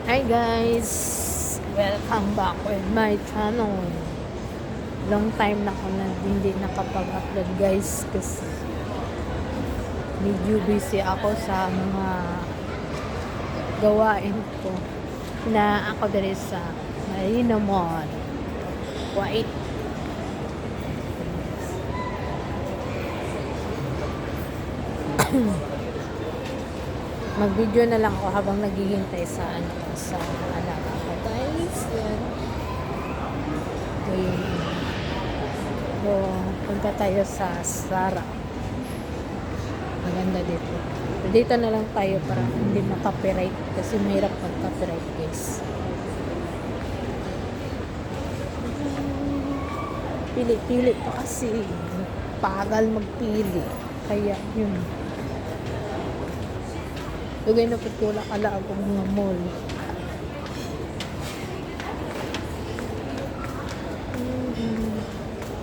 Hi guys! Welcome back with my channel. Long time na ako na hindi nakapag-upload guys kasi medyo busy ako sa mga gawain ko na ako dali sa Marina Mall. Wait. Mag-video na lang ako habang naghihintay sa alaga ko guys. Okay. So, punta tayo sa Sara. Maganda dito. Dito na lang tayo para hindi ma-copyright kasi mahirap pag-copyright guys. Pili-pili pa kasi. Pagal magpili. Kaya yun. Lugay na pagkula kala akong mga mall.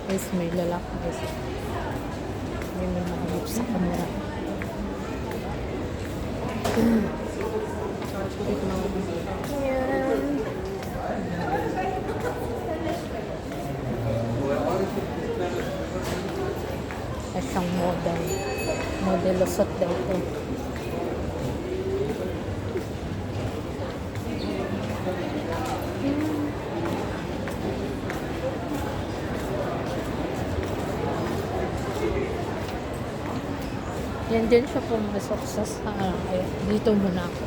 Guys, may lalaki guys. May nakahanap sa camera. Ayan. Siyang model. Modelusot daw ito. Yan din siya pumasok sa Sara. Kaya dito muna ako.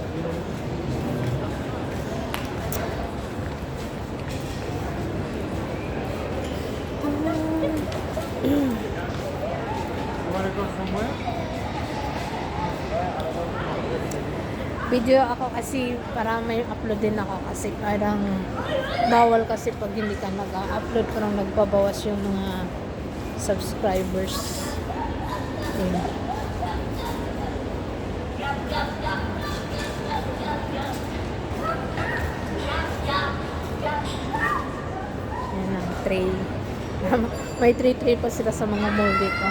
Video ako kasi para may upload din ako kasi parang bawal kasi pag hindi ka nag-upload parang nagbabawas yung mga subscribers. Yun. Yan ang tray. May tray pa sila sa mga mall dito.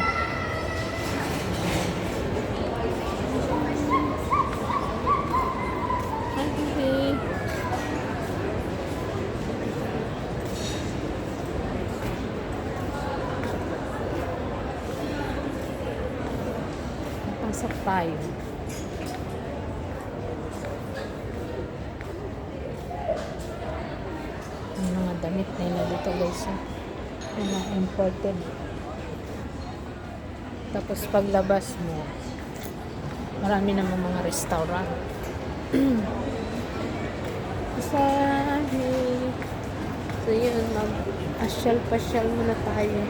Okay. Pasok tayo. Yung mga damit nila dito guys. Mga imported. Tapos paglabas mo, marami namang mga restaurant. So yun, mag-asyal-pasyal muna tayo.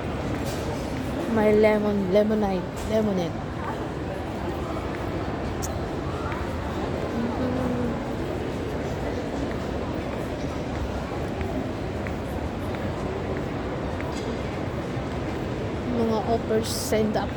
May lemonade. Mga offers signed up.